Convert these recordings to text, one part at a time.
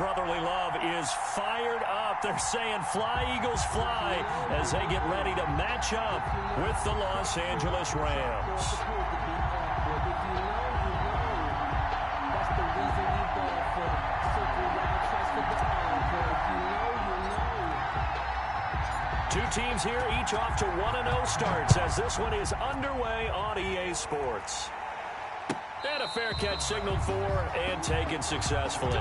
brotherly love is fired up. They're saying fly, Eagles, fly, as they get ready to match up with the Los Angeles Rams. Two teams here, each off to 1-0 starts as this one is underway on EA Sports. And a fair catch signaled for and taken successfully.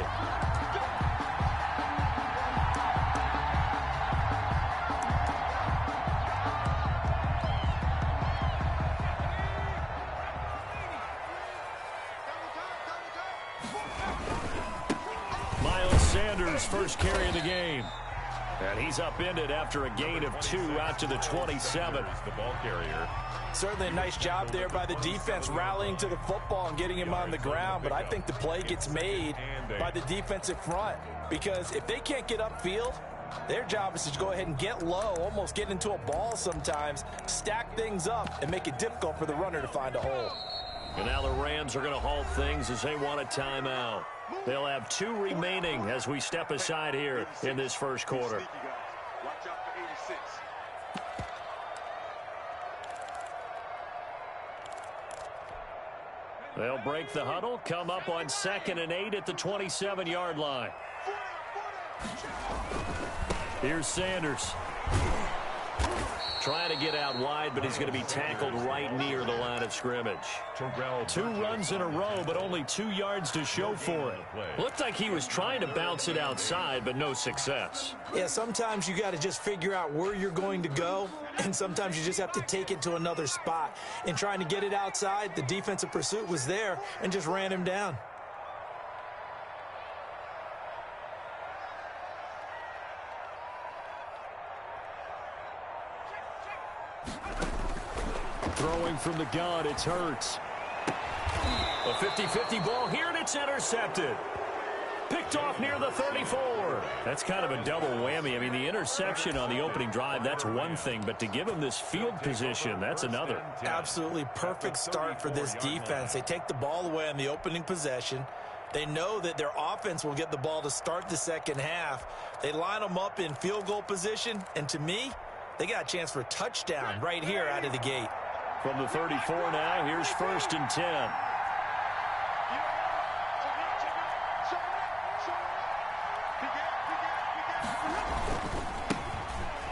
Miles Sanders, first carry of the game. And he's upended after a gain of 2 out to the 27. The ball carrier. Certainly a nice job there by the defense rallying to the football and getting him on the ground. But I think the play gets made by the defensive front. Because if they can't get upfield, their job is to go ahead and get low, almost get into a ball sometimes, stack things up, and make it difficult for the runner to find a hole. And now the Rams are going to halt things as they want a timeout. They'll have 2 remaining as we step aside here in this first quarter. They'll break the huddle, come up on 2nd and 8 at the 27-yard line. Here's Sanders. Trying to get out wide, but he's going to be tackled right near the line of scrimmage. 2 runs in a row, but only 2 yards to show for it. Looked like he was trying to bounce it outside, but no success. Yeah, sometimes you got to just figure out where you're going to go, and sometimes you just have to take it to another spot. In trying to get it outside, the defensive pursuit was there and just ran him down. Throwing from the gun, it's Hurts. A 50-50 ball here, and it's intercepted. Picked off near the 34. That's kind of a double whammy. I mean, the interception on the opening drive, that's one thing, but to give him this field position, that's another. Absolutely perfect start for this defense. They take the ball away on the opening possession. They know that their offense will get the ball to start the second half. They line them up in field goal position, and to me, they got a chance for a touchdown right here out of the gate. From the 34 now, here's 1st and 10.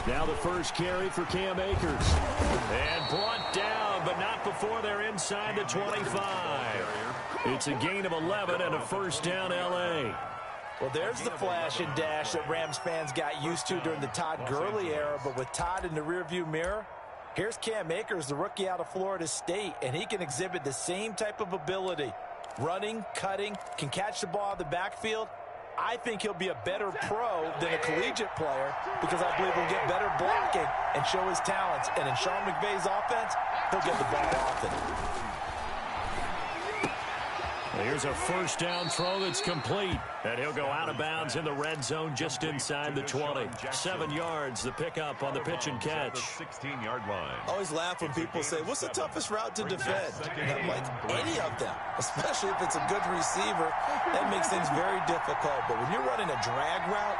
Now the first carry for Cam Akers. And brought down, but not before they're inside the 25. It's a gain of 11 and a first down, L.A. Well, there's the flash and dash that Rams fans got used to during the Todd Gurley era, but with Todd in the rearview mirror, here's Cam Akers, the rookie out of Florida State, and he can exhibit the same type of ability. Running, cutting, can catch the ball in the backfield. I think he'll be a better pro than a collegiate player because I believe he'll get better blocking and show his talents. And in Sean McVay's offense, he'll get the ball often. Here's a first down throw that's complete. And he'll go out of bounds in the red zone just inside the 20. 7 yards, the pickup on the pitch and catch. 16-yard line. I always laugh when people say, what's the toughest route to defend? And I'm like, any of them, especially if it's a good receiver. That makes things very difficult. But when you're running a drag route,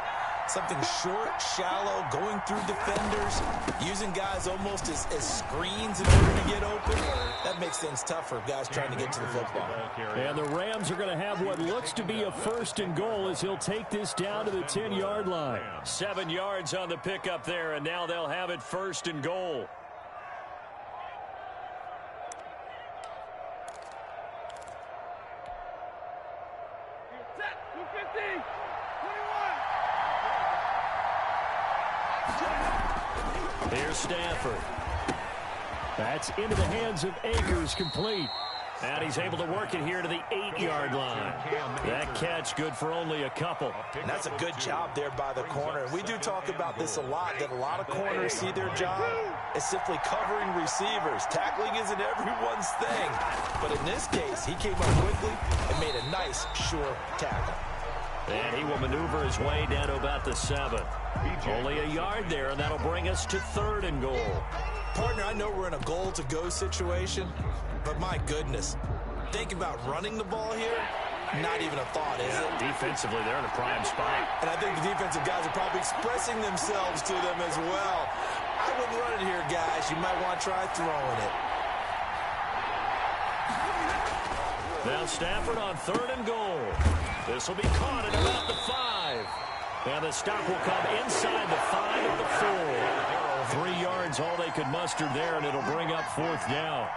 something short, shallow, going through defenders, using guys almost as screens in order to get open, that makes things tough for guys trying to get to the football. And the Rams are going to have what looks to be a 1st and goal as he'll take this down to the 10-yard line. 7 yards on the pickup there, and now they'll have it 1st and goal. Here's Stafford. That's into the hands of Akers, complete. And he's able to work it here to the 8-yard line. That catch good for only a couple. And that's a good job there by the corner. We do talk about this a lot, that a lot of corners see their job as simply covering receivers. Tackling isn't everyone's thing. But in this case, he came up quickly and made a nice, sure tackle. And he will maneuver his way down to about the 7. Only a yard there, and that'll bring us to 3rd and goal. Partner, I know we're in a goal-to-go situation, but my goodness, think about running the ball here. Not even a thought, is it? Defensively, they're in a prime spot. And I think the defensive guys are probably expressing themselves to them as well. I wouldn't run it here, guys. You might want to try throwing it. Now Stafford on 3rd and goal. This will be caught at about the 5. And the stop will come inside the 5 at the 4. 3 yards, all they could muster there, and it'll bring up 4th down.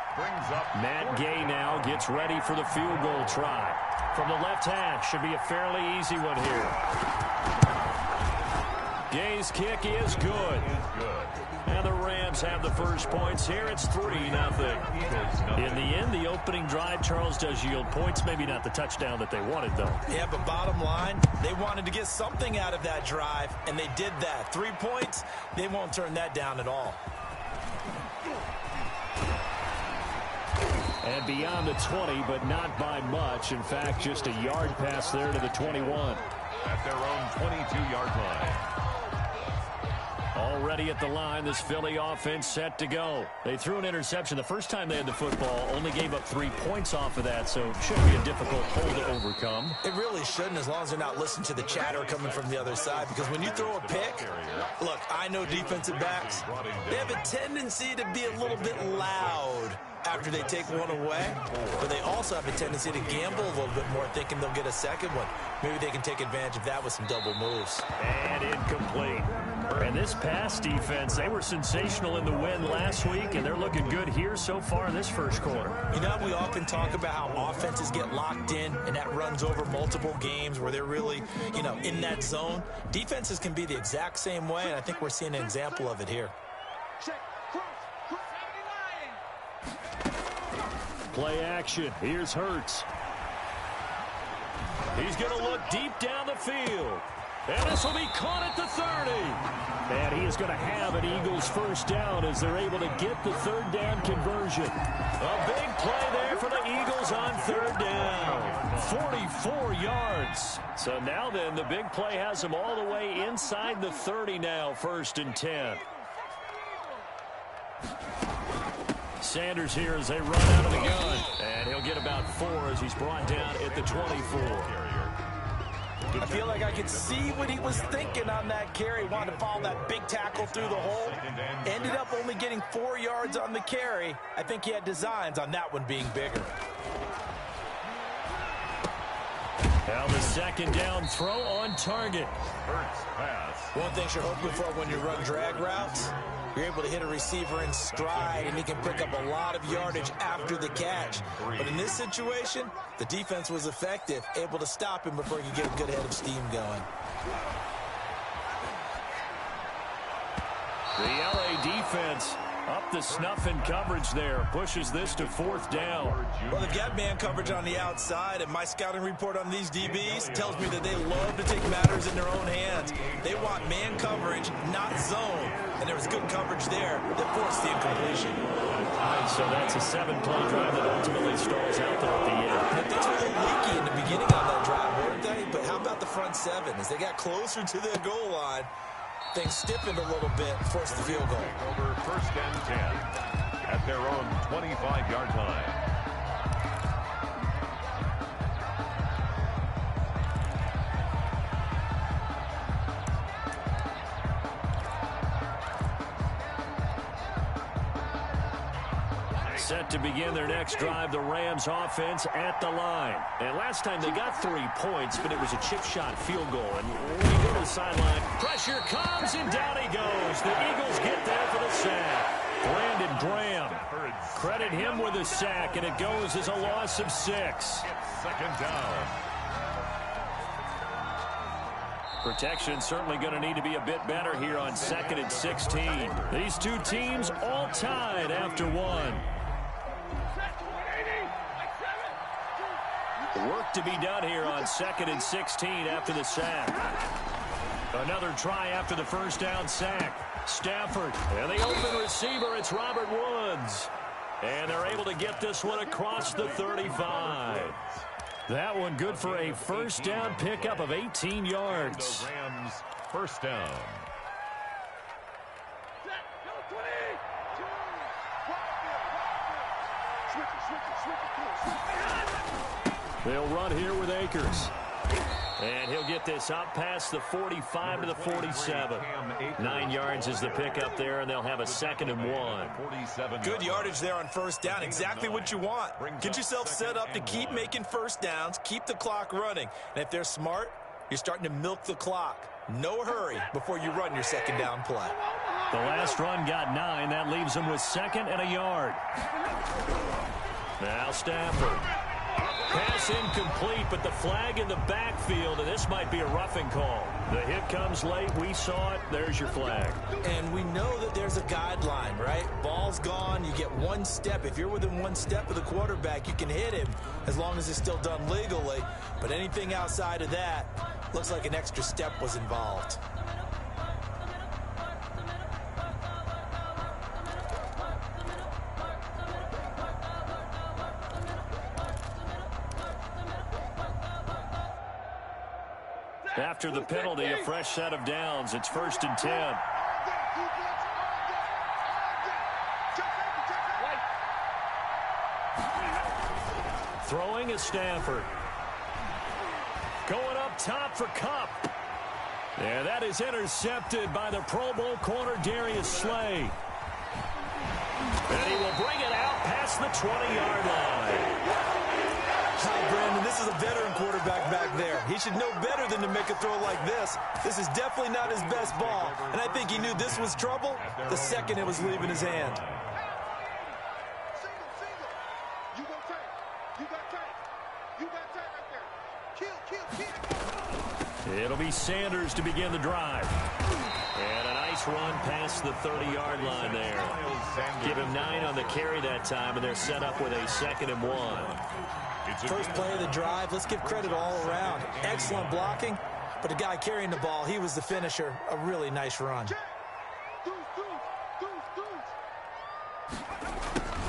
Matt Gay now gets ready for the field goal try. From the left hash, should be a fairly easy one here. Gay's kick is good. And the Rams have the first points here. It's 3-0. In the end, the opening drive, Charles, does yield points. Maybe not the touchdown that they wanted, though. Yeah, but bottom line, they wanted to get something out of that drive, and they did that. 3 points, they won't turn that down at all. And beyond the 20, but not by much. In fact, just a yard pass there to the 21. At their own 22-yard line. Already at the line, this Philly offense set to go. They threw an interception the first time they had the football, only gave up 3 points off of that, so it shouldn't be a difficult hole to overcome. It really shouldn't, as long as they're not listening to the chatter coming from the other side, because when you throw a pick, look, I know defensive backs, they have a tendency to be a little bit loud after they take one away, but they also have a tendency to gamble a little bit more, thinking they'll get a second one. Maybe they can take advantage of that with some double moves. And incomplete. And this pass defense, they were sensational in the win last week, and they're looking good here so far in this first quarter. You know, we often talk about how offenses get locked in, and that runs over multiple games where they're really, in that zone. Defenses can be the exact same way, and I think we're seeing an example of it here. Play action. Here's Hurts. He's going to look deep down the field. And this will be caught at the 30. And he is going to have an Eagles first down as they're able to get the 3rd down conversion. A big play there for the Eagles on 3rd down. 44 yards. So now then, the big play has them all the way inside the 30 now, 1st and 10. Sanders here as they run out of the gun. And he'll get about 4 as he's brought down at the 24. I feel like I could see what he was thinking on that carry. Wanted to follow that big tackle through the hole. Ended up only getting 4 yards on the carry. I think he had designs on that one being bigger. Now the 2nd down throw on target. One thing you're hoping for when you run drag routes, you're able to hit a receiver in stride, and he can pick up a lot of yardage after the catch. But in this situation, the defense was effective, able to stop him before he could get a good head of steam going. The LA defense up the snuff in coverage there. Pushes this to 4th down. Well, they've got man coverage on the outside, and my scouting report on these DBs tells me that they love to take matters in their own hands. They want man coverage, not zone. And there was good coverage there that forced the incompletion. So that's a 7-play drive that ultimately stalls out there at the end. And things were a little leaky in the beginning on that drive, weren't they? But how about the front 7? As they got closer to their goal line, things stiffened a little bit, forced the field goal. Over 1st and 10 at their own 25-yard line. Set to begin their next drive, the Rams offense at the line. And last time they got 3 points, but it was a chip shot field goal. And when you go to the sideline, pressure comes, and down he goes. The Eagles get there for the sack. Brandon Graham, credit him with a sack, and it goes as a loss of 6. It's 2nd down. Protection certainly going to need to be a bit better here on 2nd and 16. These two teams all tied after 1. Work to be done here on 2nd and 16 after the sack. Another try after the first down sack. Stafford, and the open receiver, it's Robert Woods. And they're able to get this one across the 35. That one good for a first down pickup of 18 yards. The Rams first down. They'll run here with Akers. And he'll get this up past the 45 to the 47. 9 yards is the pickup there, and they'll have a 2nd and 1. Good yardage there on first down. Exactly what you want. Get yourself set up to keep making first downs, keep the clock running. And if they're smart, you're starting to milk the clock. No hurry before you run your 2nd down play. The last run got 9. That leaves them with 2nd and a yard. Now Stafford. Pass incomplete, but the flag in the backfield, and this might be a roughing call. The hit comes late. We saw it. There's your flag. And we know that there's a guideline, right? Ball's gone. You get 1 step. If you're within 1 step of the quarterback, you can hit him as long as it's still done legally. But anything outside of that, looks like an extra step was involved. After the penalty, a fresh set of downs. It's 1st and 10. Throwing is Stafford. Going up top for Kupp. Yeah, that is intercepted by the Pro Bowl corner Darius Slay. And he will bring it out past the 20-yard line. Brandon, this is a veteran quarterback back there. He should know better than to make a throw like this. This is definitely not his best ball, and I think he knew this was trouble the second it was leaving his hand. It'll be Sanders to begin the drive. And a nice run past the 30-yard line there. Give him 9 on the carry that time, and they're set up with a 2nd and 1. First play of the drive, let's give credit all around. Excellent blocking, but the guy carrying the ball, he was the finisher. A really nice run.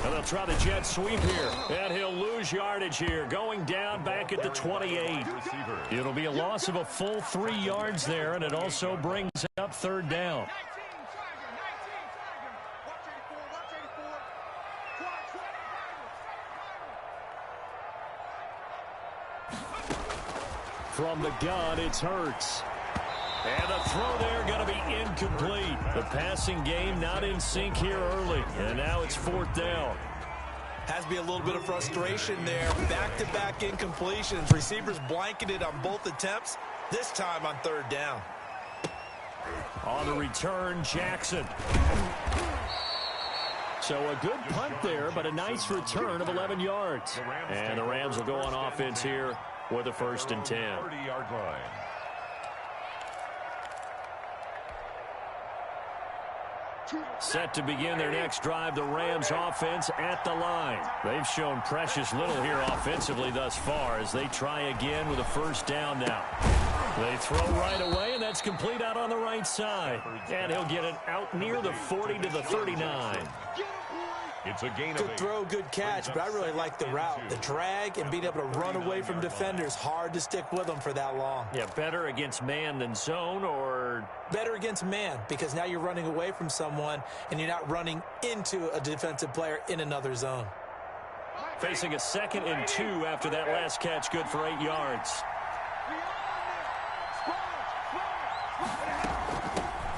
And they'll try the jet sweep here. And he'll lose yardage here. Going down back at the 28. It'll be a loss of a full 3 yards there, and it also brings up 3rd down. From the gun, it's Hurts. And the throw there going to be incomplete. The passing game not in sync here early. And now it's 4th down. Has to be a little bit of frustration there. Back-to-back incompletions. Receivers blanketed on both attempts. This time on 3rd down. On the return, Jackson. So a good punt there, but a nice return of 11 yards. And the Rams will go on offense here with a 1st and 10. 30-yard line. Set to begin their next drive, the Rams offense at the line. They've shown precious little here offensively thus far as they try again with a 1st down now. They throw right away, and that's complete out on the right side. And he'll get it out near the 40 to the 39. It's a gain of Good 8. throw, good catch, but I really like the route. The drag and being able to run away from defenders, hard to stick with them for that long. Yeah, better against man than zone, or better against man, because now you're running away from someone and you're not running into a defensive player in another zone. Facing a 2nd and 2 after that last catch, good for 8 yards.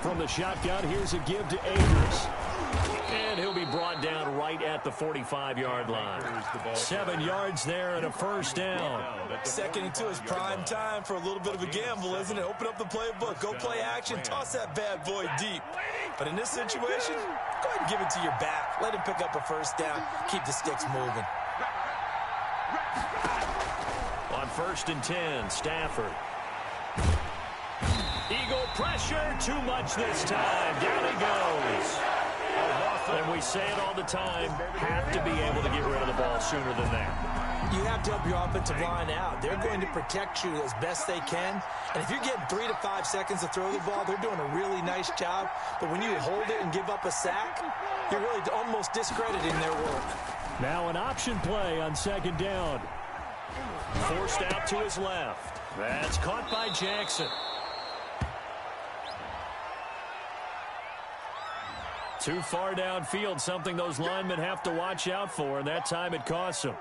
From the shotgun, here's a give to Akers. And he'll be brought down right at the 45-yard line. 7 yards there and a 1st down. 2nd and 2 is prime time for a little bit of a gamble, isn't it? Open up the playbook, go play action, toss that bad boy deep. But in this situation, go ahead and give it to your back. Let him pick up a 1st down. Keep the sticks moving. On 1st and 10, Stafford. Eagle pressure, too much this time. Down he goes. And we say it all the time, have to be able to get rid of the ball sooner than that. You have to help your offensive line out. They're going to protect you as best they can. And if you're getting 3 to 5 seconds to throw the ball, they're doing a really nice job. But when you hold it and give up a sack, you're really almost discrediting their work. Now an option play on 2nd down. Forced out to his left. That's caught by Jackson. Too far downfield, something those linemen have to watch out for, and that time it costs them.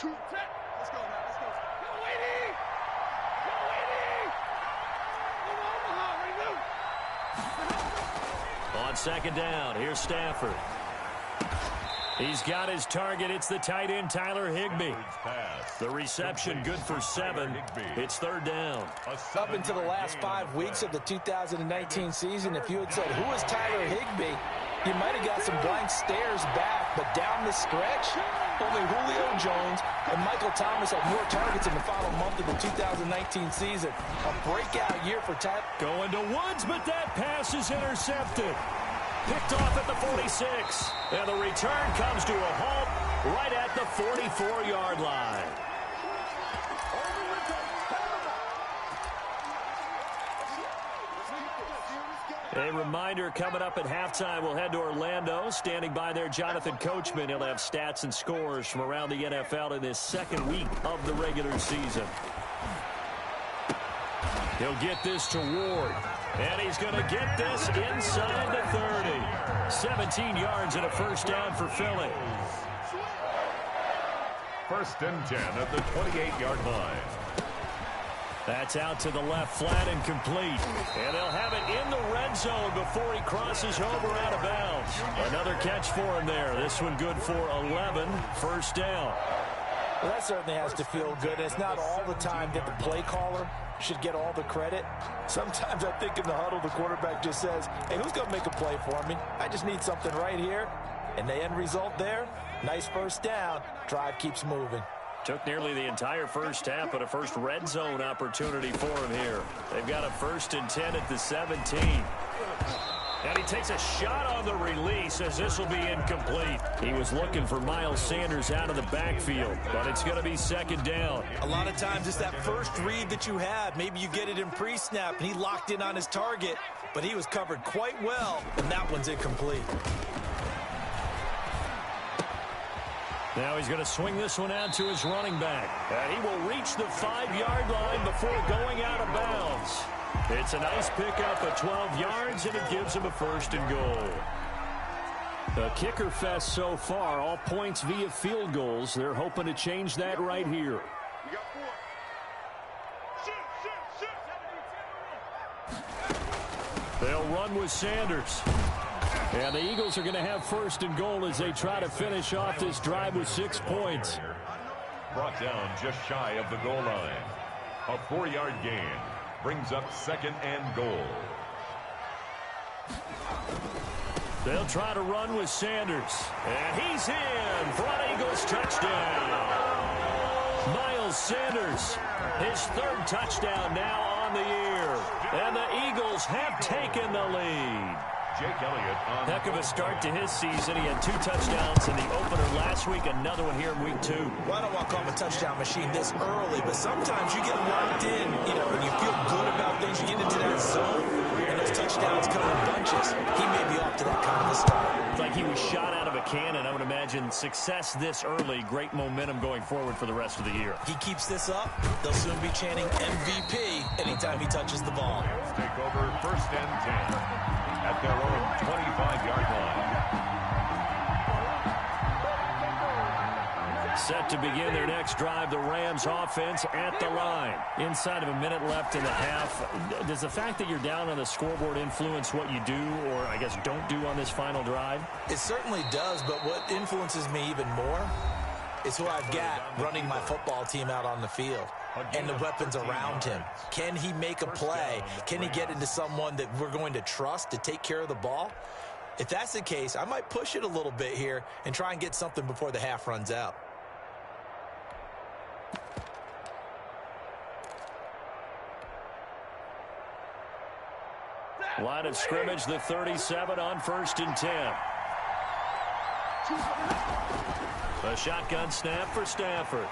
Let's go, man. Let's go. Go, Edie! Go, Edie! On second down, here's Stafford. He's got his target. It's the tight end, Tyler Higbee. The reception good for 7. It's third down. Up into the last 5 weeks of the 2019 season, if you had said, who is Tyler Higbee, you might have got some blank stares back. But down the stretch, only Julio Jones and Michael Thomas had more targets in the final month of the 2019 season. A breakout year for Tyler. Going to Woods, but that pass is intercepted. Picked off at the 46. And the return comes to a halt right at the 44-yard line. A reminder, coming up at halftime, we'll head to Orlando. Standing by there, Jonathan Coachman. He'll have stats and scores from around the NFL in this second week of the regular season. He'll get this to Ward. And he's going to get this inside the 30. 17 yards and a first down for Philly. First and 10 at the 28-yard line. That's out to the left, flat and complete. And they'll have it in the red zone before he crosses over out of bounds. Another catch for him there. This one good for 11. First down. Well, that certainly has to feel good. And it's not all the time that the play caller should get all the credit. Sometimes I think in the huddle, the quarterback just says, hey, who's going to make a play for me? I just need something right here. And the end result there, nice first down. Drive keeps moving. Took nearly the entire first half, but a first red zone opportunity for him here. They've got a first and 10 at the 17. And he takes a shot on the release as this will be incomplete. He was looking for Miles Sanders out of the backfield, but it's going to be second down. A lot of times it's that first read that you have. Maybe you get it in pre-snap, and he locked in on his target, but he was covered quite well, and that one's incomplete. Now he's going to swing this one out to his running back. And he will reach the 5-yard line before going out of bounds. It's a nice pickup of 12 yards, and it gives him a first and goal. A kicker fest so far, all points via field goals. They're hoping to change that right here. They'll run with Sanders. And the Eagles are going to have first and goal as they try to finish off this drive with 6 points. Brought down just shy of the goal line. A 4-yard gain brings up second and goal. They'll try to run with Sanders. And he's in for an Eagles touchdown. Miles Sanders, his 3rd touchdown now on the year. And the Eagles have taken the lead. Jake Elliott on Heck of a start to his season. He had 2 touchdowns in the opener last week, another one here in week 2. Well, I don't want to call him a touchdown machine this early, but sometimes you get locked in, and you feel good about things. You get into that zone, and those touchdowns come in bunches. He may be off to that kind of a start. It's like he was shot out of a cannon. I would imagine success this early, great momentum going forward for the rest of the year. He keeps this up, they'll soon be chanting MVP anytime he touches the ball. Let's take over first and 10 at their own 25-yard line. Set to begin their next drive, the Rams offense at the line. Inside of a minute left in the half. Does the fact that you're down on the scoreboard influence what you do, or I guess don't do on this final drive? It certainly does, but what influences me even more is who I've got running my football team out on the field and the weapons around him. Can he make a play? Can he get into someone that we're going to trust to take care of the ball? If that's the case, I might push it a little bit here and try and get something before the half runs out. Line of scrimmage, the 37 on first and 10. A shotgun snap for Stafford.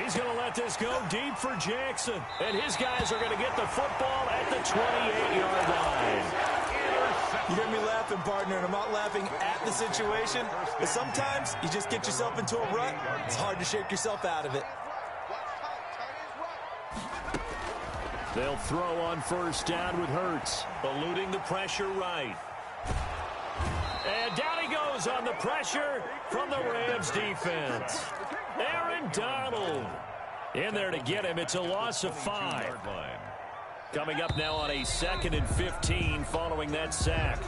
He's going to let this go deep for Jackson. And his guys are going to get the football at the 28-yard line. You hear me laughing, partner, and I'm not laughing at the situation. But sometimes you just get yourself into a rut. It's hard to shake yourself out of it. They'll throw on first down with Hurts, eluding the pressure right. And down he goes on the pressure from the Rams defense. Aaron Donald in there to get him. It's a loss of 5. Coming up now on a 2nd and 15 following that sack.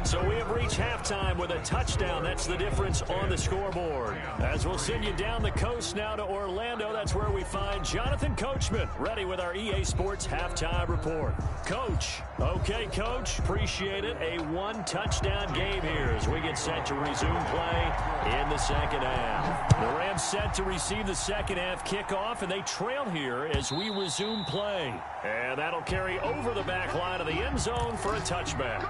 So we have reached halftime with a touchdown. That's the difference on the scoreboard. As we'll send you down the coast now to Orlando, that's where we find Jonathan Coachman ready with our EA Sports halftime report. Coach. Okay, Coach. Appreciate it. A 1-touchdown game here as we get set to resume play in the second half. The Rams set to receive the second half kickoff, and they trail here as we resume play. And that'll carry over the back line of the end zone for a touchback.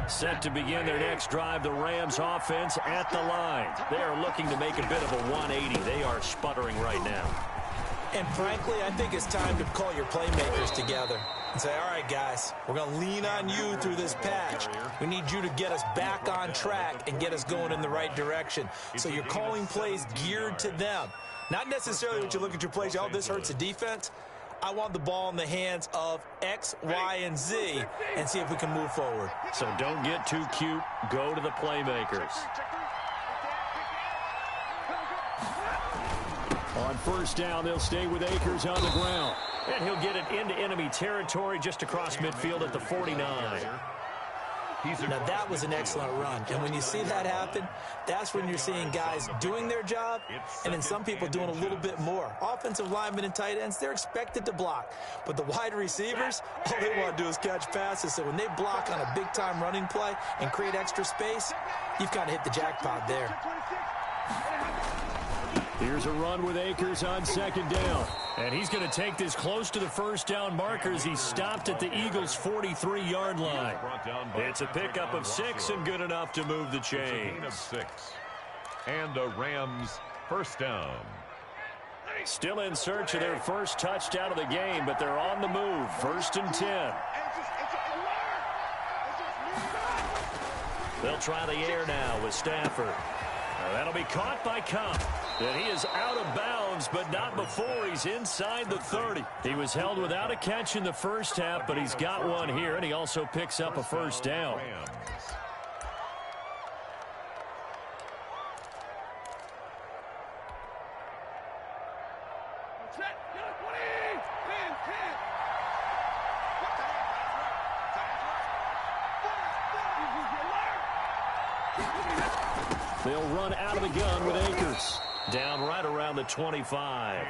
Set to begin their next drive, the Rams offense at the line. They are looking to make a bit of a 180. They are sputtering right now. And frankly, I think it's time to call your playmakers together and say, all right, guys, we're going to lean on you through this patch. We need you to get us back on track and get us going in the right direction. So you're calling plays geared to them. Not necessarily that you look at your plays, oh, this hurts the defense. I want the ball in the hands of X, Y, and Z and see if we can move forward. So don't get too cute. Go to the playmakers. On first down, they'll stay with Akers on the ground. And he'll get it into enemy territory just across midfield at the 49. Now, that was an excellent run. And when you see that happen, that's when you're seeing guys doing their job and then some people doing a little bit more. Offensive linemen and tight ends, they're expected to block. But the wide receivers, all they want to do is catch passes. So when they block on a big-time running play and create extra space, you've kind of hit the jackpot there. Here's a run with Akers on second down. And he's going to take this close to the first down markers. He's stopped at the Eagles' 43-yard line. It's a pickup of 6 and good enough to move the chains. And the Rams first down. Still in search of their first touchdown of the game, but they're on the move. 1st and 10. They'll try the air now with Stafford. That'll be caught by Cup. And he is out of bounds, but not before he's inside the 30. He was held without a catch in the first half, but he's got one here, and he also picks up a first down. They'll run out of the gun with Akers. Down right around the 25.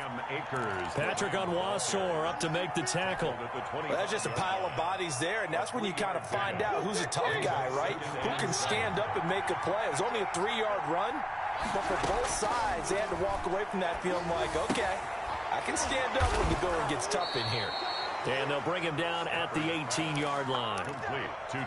Patrick Onwuasor up to make the tackle. Well, that's just a pile of bodies there, and that's when you kind of find out who's a tough guy, right? Who can stand up and make a play. It was only a 3-yard run, but for both sides, they had to walk away from that feeling like, okay, I can stand up when the going gets tough in here. And they'll bring him down at the 18-yard line.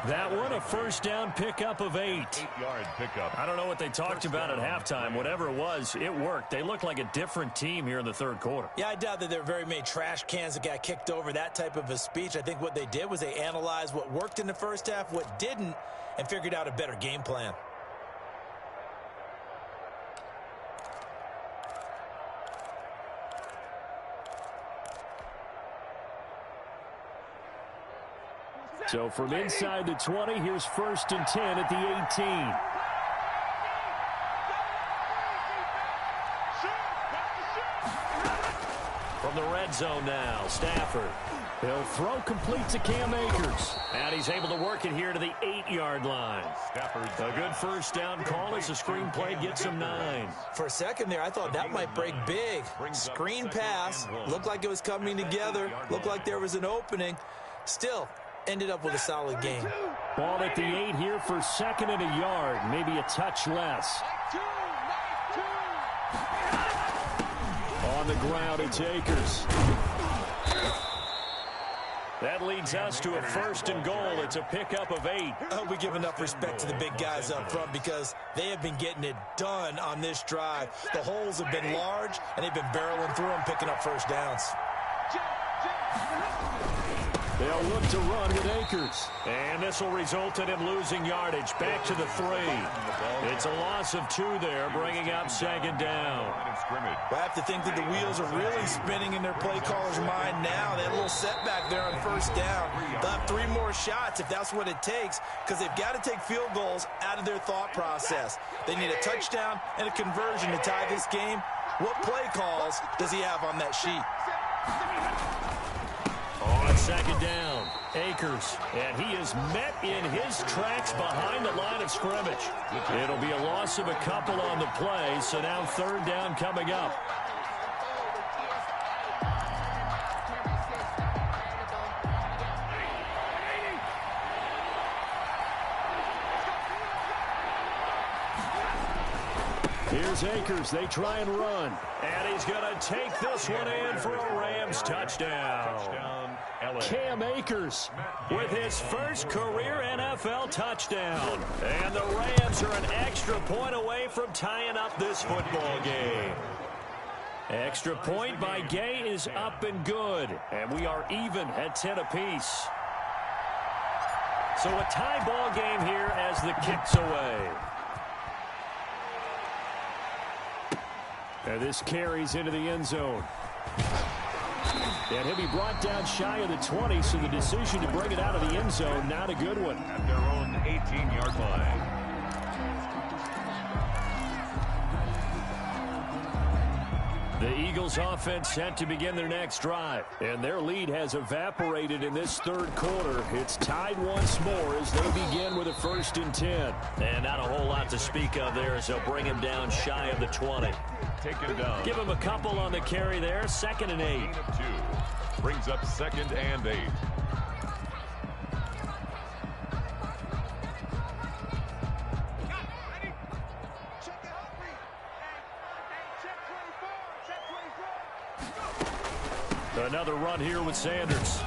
That one, a first down pickup of 8. 8-yard pickup. I don't know what they talked about at halftime. Whatever it was, it worked. They look like a different team here in the third quarter. Yeah, I doubt that there are very many trash cans that got kicked over, that type of a speech. I think what they did was they analyzed what worked in the first half, what didn't, and figured out a better game plan. So from inside the 20, here's 1st and 10 at the 18. From the red zone now, Stafford. He'll throw complete to Cam Akers. And he's able to work it here to the 8-yard line. A good first down call as the screenplay gets him 9. For a second there, I thought that might break big. Screen pass. Looked like it was coming together. Looked like there was an opening. Still, ended up with a solid game. Ball at the 8 here for 2nd and a yard. Maybe a touch less. On the ground, it's Akers. That leads us to a 1st and goal. It's a pickup of 8. I hope we give enough respect to the big guys up front because they have been getting it done on this drive. The holes have been large, and they've been barreling through them, picking up first downs. They'll look to run with Akers. And this will result in him losing yardage. Back to the 3. It's a loss of 2 there, bringing up second down. I have to think that the wheels are really spinning in their play caller's mind now. That little setback there on first down. They'll have 3 more shots if that's what it takes, because they've got to take field goals out of their thought process. They need a touchdown and a conversion to tie this game. What play calls does he have on that sheet? On second down, Akers, and he is met in his tracks behind the line of scrimmage. It'll be a loss of a couple on the play, so now third down coming up. Here's Akers. They try and run. And he's going to take this one in for a Rams touchdown. Cam Akers with his first career NFL touchdown. And the Rams are an extra point away from tying up this football game. Extra point by Gay is up and good. And we are even at 10 apiece. So a tie ball game here as the kick's away. And this carries into the end zone. And he'll be brought down shy of the 20, so the decision to bring it out of the end zone, not a good one. At their own 18-yard line. The Eagles offense set to begin their next drive. And their lead has evaporated in this third quarter. It's tied once more as they begin with a 1st and 10. And not a whole lot to speak of there as they'll bring him down shy of the 20. Take him down. Give him a couple on the carry there. 2nd and 8. Gain of 2. Brings up 2nd and 8. Another run here with Sanders.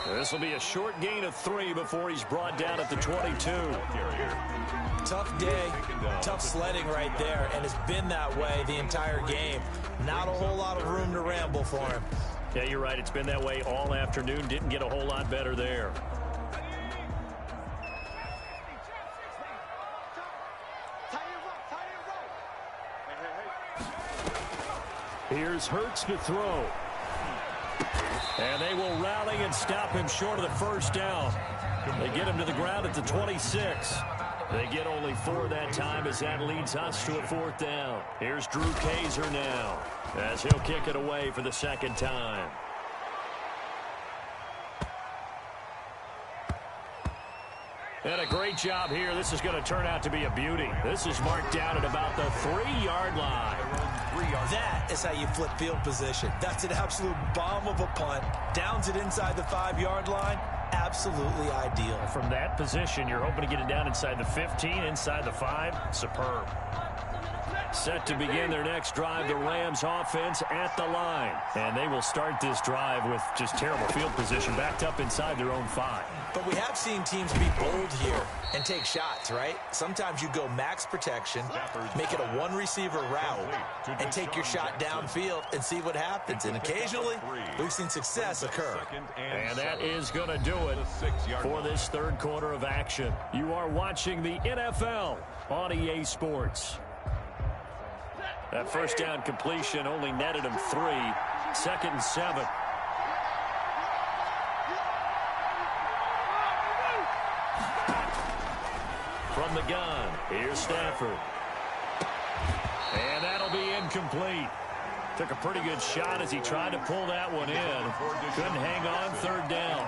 This will be a short gain of 3 before he's brought down at the 22. Tough day, tough sledding right there, and it's been that way the entire game. Not a whole lot of room to ramble for him. Yeah, you're right. It's been that way all afternoon. Didn't get a whole lot better there. Here's Hurts to throw. And they will rally and stop him short of the first down. They get him to the ground at the 26. They get only 4 that time as that leads us to a 4th down. Here's Drew Kaiser now as he'll kick it away for the 2nd time. And a great job here. This is going to turn out to be a beauty. This is marked down at about the 3-yard line. That is how you flip field position. That's an absolute bomb of a punt. Downs it inside the 5-yard line. Absolutely ideal. From that position, you're hoping to get it down inside the 15, inside the 5. Superb. Set to begin their next drive, the Rams offense at the line. And they will start this drive with just terrible field position, backed up inside their own 5. But we have seen teams be bold here and take shots, right? Sometimes you go max protection, make it a 1-receiver route, and take your shot downfield and see what happens. And occasionally, we've seen success occur. And that is going to do it for this third quarter of action. You are watching the NFL on EA Sports. That first down completion only netted him 3. 2nd and 7. From the gun, here's Stafford. And that'll be incomplete. Took a pretty good shot as he tried to pull that one in. Couldn't hang on 3rd down.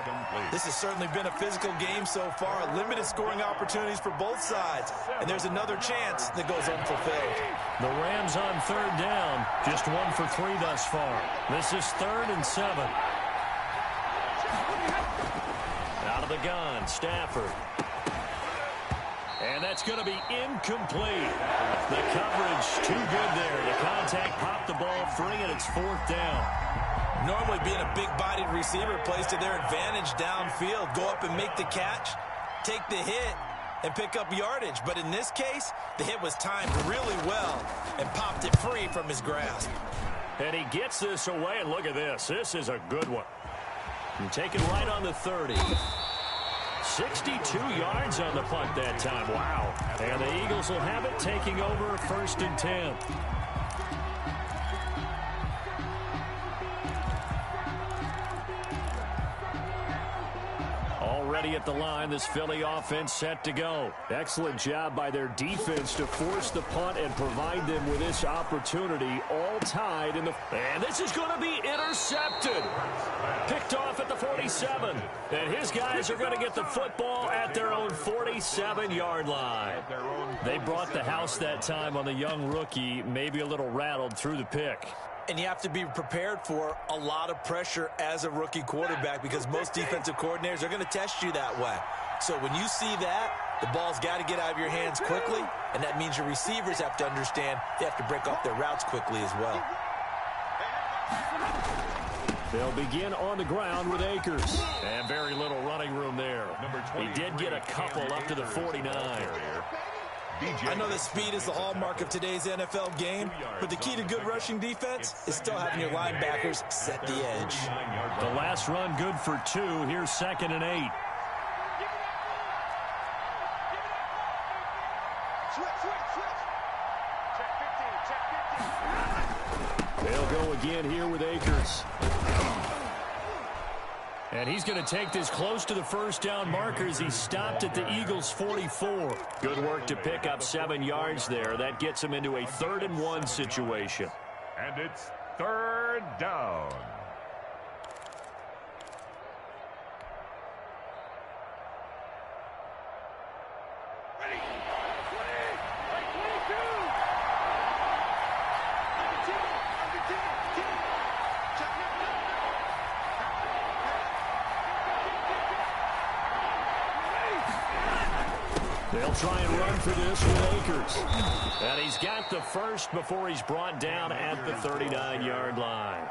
This has certainly been a physical game so far. Limited scoring opportunities for both sides. And there's another chance that goes unfulfilled. The Rams on 3rd down. Just 1 for 3 thus far. This is 3rd and 7. Out of the gun, Stafford. And that's going to be incomplete. The coverage too good there. The contact popped the ball free, and it's 4th down. Normally being a big-bodied receiver plays to their advantage downfield. Go up and make the catch, take the hit, and pick up yardage. But in this case, the hit was timed really well and popped it free from his grasp. And he gets this away, and look at this. This is a good one. And taken right on the 30. 62 yards on the punt that time. Wow. And the Eagles will have it, taking over 1st and 10. Already at the line, this Philly offense set to go. Excellent job by their defense to force the punt and provide them with this opportunity, all tied in the... And this is going to be intercepted. Picked off at the 47. And his guys are going to get the football at their own 47-yard line. They brought the house that time on the young rookie, maybe a little rattled through the pick. And you have to be prepared for a lot of pressure as a rookie quarterback because most defensive coordinators are going to test you that way. So when you see that, the ball's got to get out of your hands quickly, and that means your receivers have to understand they have to break off their routes quickly as well. They'll begin on the ground with Akers. And very little running room there. He did get a couple up to the 49. I know that speed is the hallmark of today's NFL game, but the key to good rushing defense is still having your linebackers set the edge. The last run good for 2. Here's 2nd and 8. They'll go again here with Akers. And he's going to take this close to the first down marker as he stopped at the Eagles' 44. Good work to pick up 7 yards there. That gets him into a 3rd and 1 situation. And it's 3rd down. They'll try and run for this with Akers. And he's got the first before he's brought down at the 39-yard line.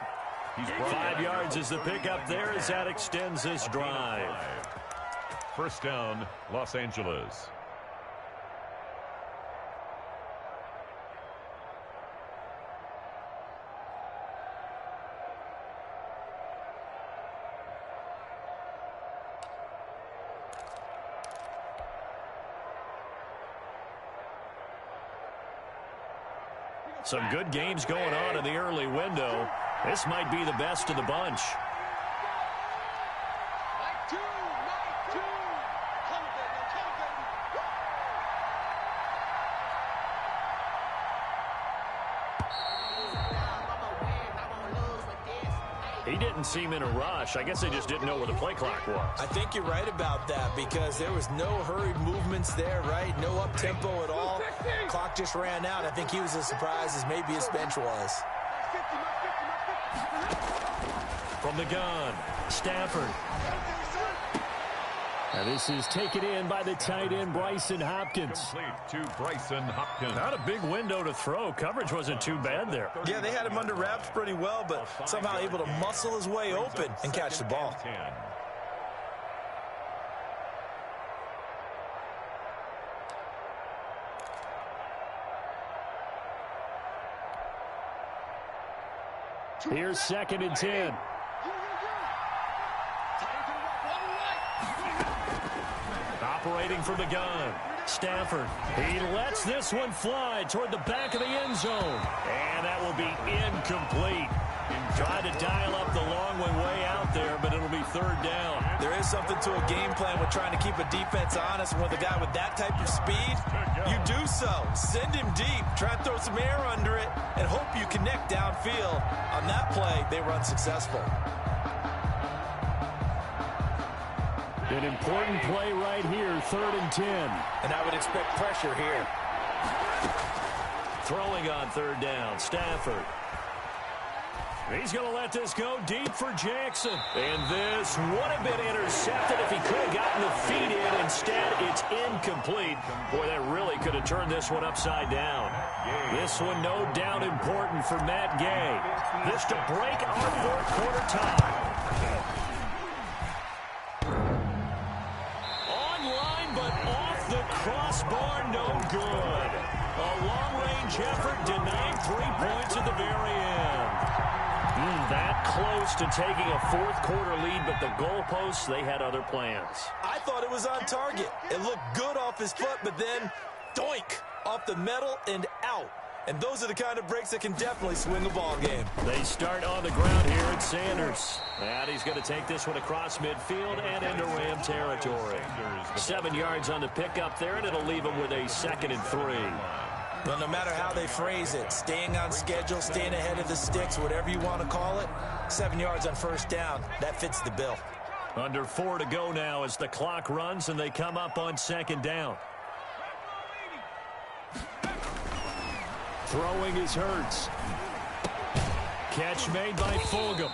5 yards is the pickup there as that extends this drive. 1st down, Los Angeles. Some good games going on in the early window. This might be the best of the bunch. He didn't seem in a rush. I guess they just didn't know where the play clock was. I think you're right about that because there was no hurried movements there, right? No up-tempo at all. Clock just ran out. I think he was as surprised as maybe his bench was. From the gun, Stafford. Now this is taken in by the tight end, Bryson Hopkins. Complete to Bryson Hopkins. Not a big window to throw. Coverage wasn't too bad there. Yeah, they had him under wraps pretty well, but somehow able to muscle his way open and catch the ball. Here's 2nd and 10. Operating from the gun, Stafford. He lets this one fly toward the back of the end zone. And that will be incomplete. Tried to dial up the long one way out there, but it'll be 3rd down. There is something to a game plan with trying to keep a defense honest. And with a guy with that type of speed, you do so. Send him deep. Try and throw some air under it and hope you connect downfield. On that play, they were unsuccessful. An important play right here, 3rd and 10. And I would expect pressure here. Throwing on 3rd down, Stafford. He's going to let this go deep for Jackson. And this would have been intercepted if he could have gotten the feet in. Instead, it's incomplete. Boy, that really could have turned this one upside down. This one no doubt important for Matt Gay. This to break our 4th quarter tie. Online, but off the crossbar, no good. A long-range effort denied 3 points at the very end. That close to taking a fourth-quarter lead, but the goalposts, they had other plans. I thought it was on target. It looked good off his foot, but then, doink, off the metal and out. And those are the kind of breaks that can definitely swing a ball game. They start on the ground here at Sanders. And he's going to take this one across midfield and into Ram territory. 7 yards on the pickup there, and it'll leave him with a 2nd and 3. But no matter how they phrase it, staying on schedule, staying ahead of the sticks, whatever you want to call it, 7 yards on first down, that fits the bill. Under 4 to go now as the clock runs and they come up on 2nd down. Throwing is Hurts. Catch made by Fulgham.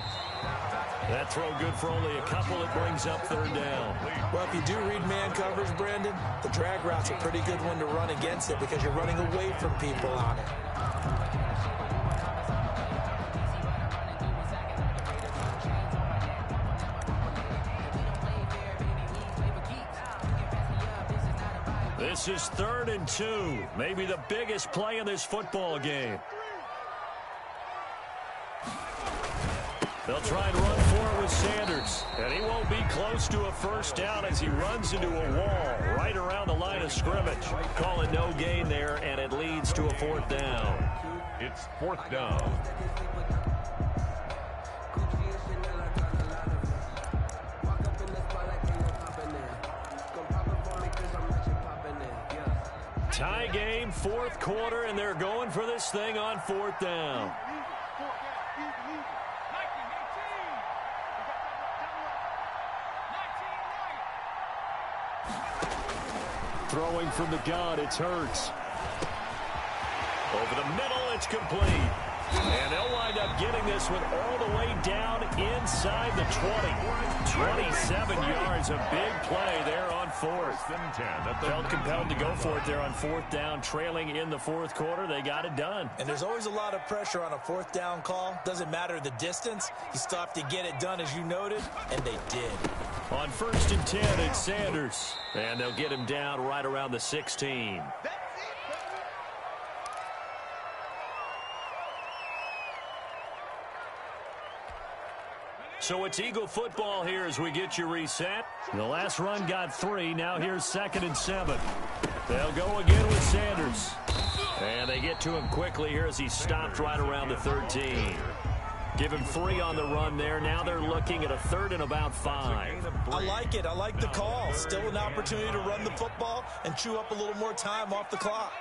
That throw good for only a couple. It brings up 3rd down. Well, if you do read man coverage, Brandon, the drag route's a pretty good one to run against it because you're running away from people on it. This is 3rd and 2. Maybe the biggest play in this football game. They'll try and run for it with Sanders. And he won't be close to a first down as he runs into a wall right around the line of scrimmage. Calling no gain there, and it leads to a 4th down. It's 4th down. Tie game, 4th quarter, and they're going for this thing on 4th down. Throwing from the gun, it's Hurts. Over the middle, it's complete. And they'll wind up getting this one all the way down inside the 20. 27 yards, a big play there on 4th. Felt compelled to go for it there on 4th down, trailing in the 4th quarter. They got it done. And there's always a lot of pressure on a 4th down call. Doesn't matter the distance. You still have to get it done, as you noted, and they did. On 1st and 10, it's Sanders. And they'll get him down right around the 16. So it's Eagle football here as we get you reset. The last run got 3. Now here's 2nd and 7. They'll go again with Sanders. And they get to him quickly here as he stopped right around the 13. Give him 3 on the run there. Now they're looking at a 3rd and about 5. I like it. I like the call. Still an opportunity to run the football and chew up a little more time off the clock.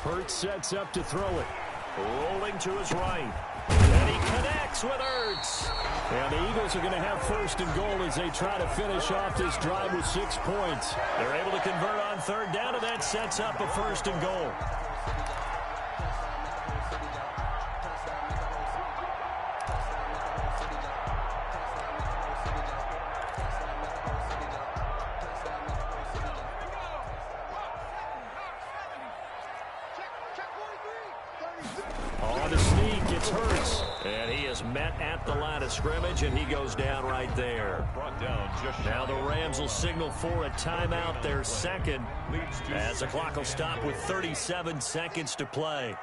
Hurts sets up to throw it. Rolling to his right. And he connects with Hurts. And the Eagles are going to have 1st and goal as they try to finish off this drive with 6 points. They're able to convert on 3rd down, and that sets up a 1st and goal. On the sneak, it's Hurts. And he is met at the line of scrimmage, and he goes down right there. Now the Rams will signal for a timeout, their 2nd, as the clock will stop with 37 seconds to play.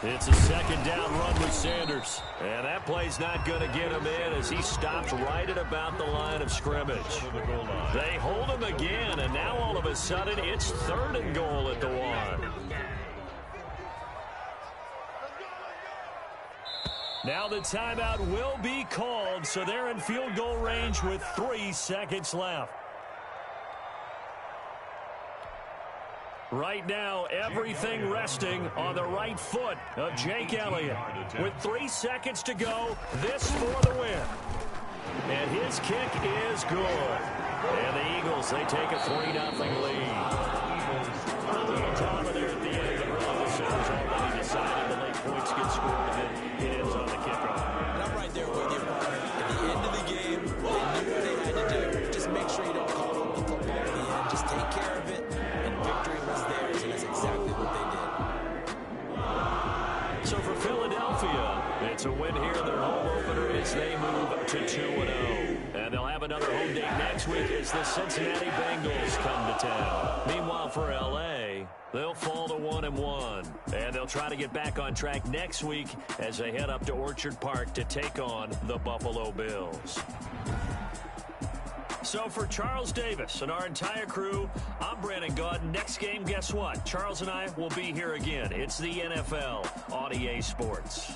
It's a 2nd down run with Sanders. And that play's not going to get him in as he stops right at about the line of scrimmage. They hold him again, and now all of a sudden it's 3rd and goal at the 1. Now the timeout will be called, so they're in field goal range with 3 seconds left. Right now, everything resting on the right foot of Jake Elliott. With 3 seconds to go, this for the win. And his kick is good. And the Eagles, they take a 3-0 lead. A little drama there at the end. The center's already decided the late points get scored, and then it ends on the kickoff. And I'm right there with you, partner. At the end of the game, they knew what they had to do. Just make sure you don't call up the football at the end. Just take care of it, and victory was theirs, and that's exactly what they did. So for Philadelphia, it's a win here in their home opener as they move to 2-0. And they'll have another home date next week as the Cincinnati Bengals come to town. Meanwhile, for L.A., they'll fall to 1-1. And they'll try to get back on track next week as they head up to Orchard Park to take on the Buffalo Bills. So for Charles Davis and our entire crew, I'm Brandon Gaudin. Next game, guess what? Charles and I will be here again. It's the NFL on EA Sports.